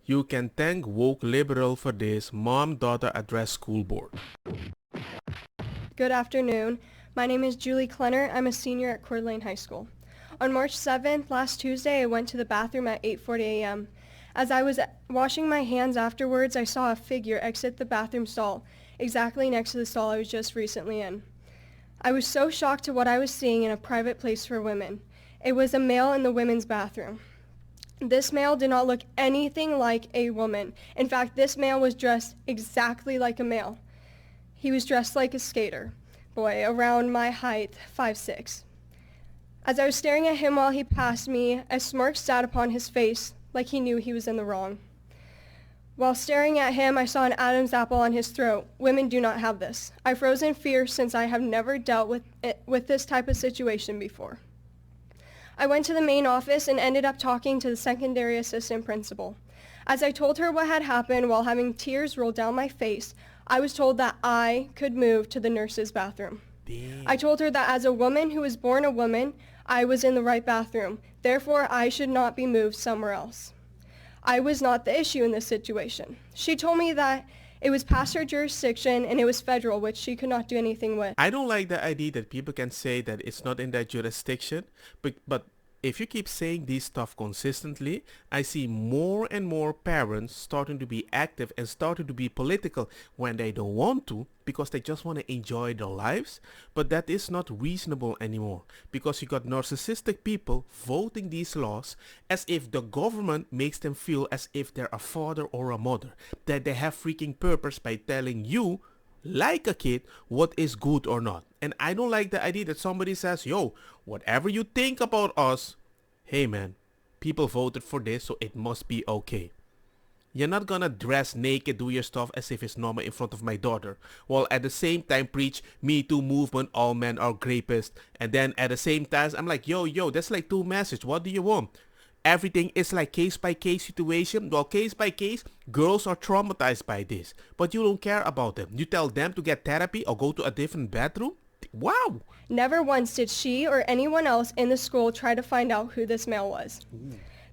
You can thank woke liberal for this mom-daughter address school board. Good afternoon. My name is Julie Klenner. I'm a senior at Coeur d'Alene High School. On March 7th, last Tuesday, I went to the bathroom at 8:40 a.m. As I was washing my hands afterwards, I saw a figure exit the bathroom stall, exactly next to the stall I was just recently in. I was so shocked to what I was seeing in a private place for women. It was a male in the women's bathroom. This male did not look anything like a woman. In fact, this male was dressed exactly like a male. He was dressed like a skater boy, around my height, 5'6". As I was staring at him while he passed me, a smirk sat upon his face, like he knew he was in the wrong. While staring at him, I saw an Adam's apple on his throat. Women do not have this. I froze in fear since I have never dealt with this type of situation before. I went to the main office and ended up talking to the secondary assistant principal. As I told her what had happened while having tears roll down my face, I was told that I could move to the nurse's bathroom. Damn. I told her that as a woman who was born a woman, I was in the right bathroom. Therefore, I should not be moved somewhere else. I was not the issue in this situation. She told me that it was past her jurisdiction and it was federal, which she could not do anything with. I don't like the idea that people can say that it's not in their jurisdiction, but if you keep saying this stuff consistently, I see more and more parents starting to be active and starting to be political when they don't want to because they just want to enjoy their lives. But that is not reasonable anymore because you got narcissistic people voting these laws as if the government makes them feel as if they're a father or a mother, that they have freaking purpose by telling you like a kid what is good or not. And I don't like the idea that somebody says, yo, whatever you think about us, hey man, people voted for this, so it must be okay. You're not gonna dress naked, do your stuff as if it's normal in front of my daughter, while at the same time preach Me Too movement, all men are rapists, and then at the same time I'm like, yo, that's like two messages. What do you want? Everything is like case by case situation. Well, case by case, girls are traumatized by this, but you don't care about them. You tell them to get therapy or go to a different bedroom. Wow. Never once did she or anyone else in the school try to find out who this male was.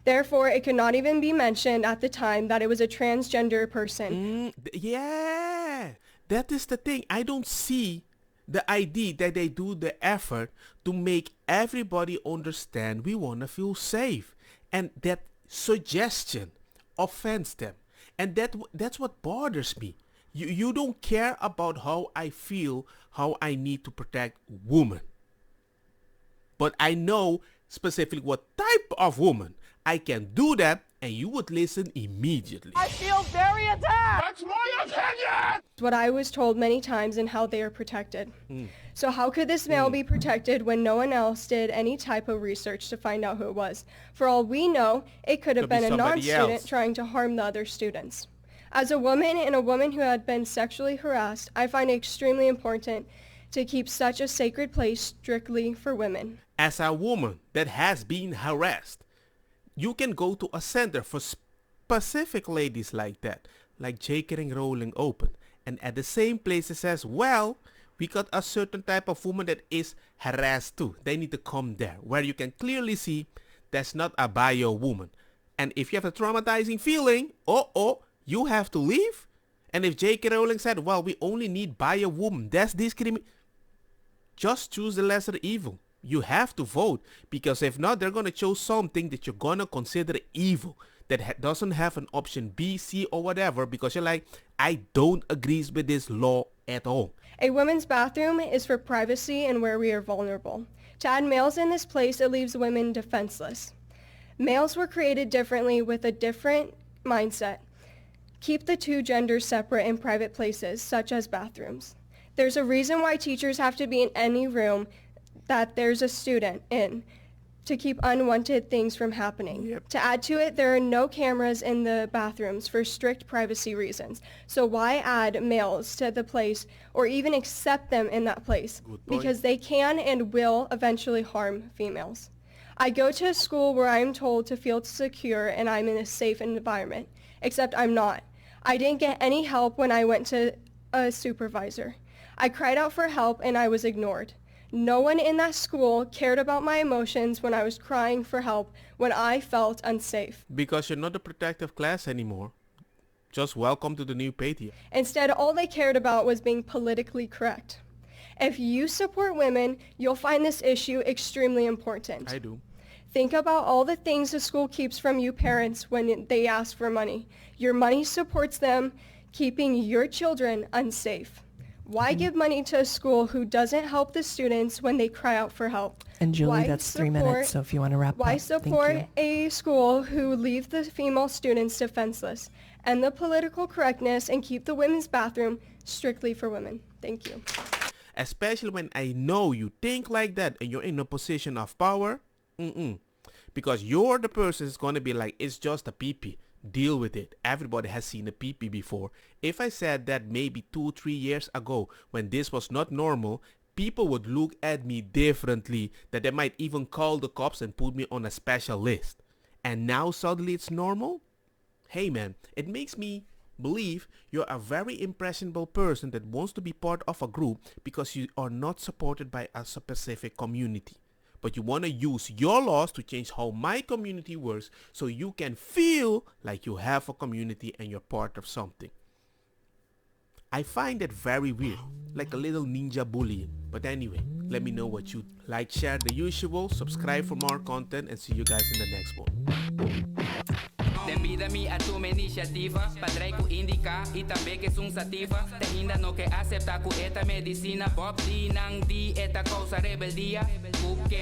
Therefore, it could not even be mentioned at the time that it was a transgender person. Yeah, that is the thing. I don't see the idea that they do the effort to make everybody understand we want to feel safe. And that suggestion offends them. And that's what bothers me. You don't care about how I feel, how I need to protect women. But I know specifically what type of woman I can do that, and you would listen immediately. I feel very attacked. That's my opinion. What I was told many times and how they are protected. So how could this male be protected when no one else did any type of research to find out who it was? For all we know, it could have Could be been a somebody non-student else. trying to harm the other students. As a woman and a woman who had been sexually harassed, I find it extremely important to keep such a sacred place strictly for women. As a woman that has been harassed, you can go to a center for specific ladies like that, like J.K. Rowling Open. And at the same place it says, well, we got a certain type of woman that is harassed too. They need to come there, where you can clearly see that's not a bio woman. And if you have a traumatizing feeling, you have to leave. And if J.K. Rowling said, well, we only need bio woman, that's discrimination. Just choose the lesser evil. You have to vote, because if not, they're going to choose something that you're going to consider evil, that doesn't have an option B, C, or whatever, because you're like, I don't agree with this law at all. A women's bathroom is for privacy and where we are vulnerable. To add males in this place, it leaves women defenseless. Males were created differently with a different mindset. Keep the two genders separate in private places, such as bathrooms. There's a reason why teachers have to be in any room that there's a student in, to keep unwanted things from happening. Yep. To add to it, there are no cameras in the bathrooms for strict privacy reasons. So why add males to the place or even accept them in that place? Good point. Because they can and will eventually harm females. I go to a school where I'm told to feel secure and I'm in a safe environment, except I'm not. I didn't get any help when I went to a supervisor. I cried out for help and I was ignored. No one in that school cared about my emotions when I was crying for help, when I felt unsafe. Because you're not a protective class anymore. Just welcome to the new Patia. Instead, all they cared about was being politically correct. If you support women, you'll find this issue extremely important. I do. Think about all the things the school keeps from you parents when they ask for money. Your money supports them, keeping your children unsafe. Why give money to a school who doesn't help the students when they cry out for help? And Julie, Why that's 3 minutes, so if you want to wrap up. Why Thank support you. a school who leaves the female students defenseless? End the political correctness and keep the women's bathroom strictly for women. Thank you. Especially when I know you think like that and you're in a position of power. Because you're the person that's going to be like, it's just a pee-pee. Deal with it. Everybody has seen a pee-pee before. If I said that maybe 2-3 years ago when this was not normal, people would look at me differently, that they might even call the cops and put me on a special list. And now suddenly it's normal? Hey man, it makes me believe you're a very impressionable person that wants to be part of a group because you are not supported by a specific community. But you want to use your laws to change how my community works so you can feel like you have a community and you're part of something. I find that very weird, like a little ninja bullying. But anyway, let me know what you like, share the usual, subscribe for more content, and see you guys in the next one. Convida-me a tua iniciativa Padrei ku indica e também que sum sativa Te ainda não quer aceitar ku eta medicina Bob di nang di eta causa rebeldia Ku quem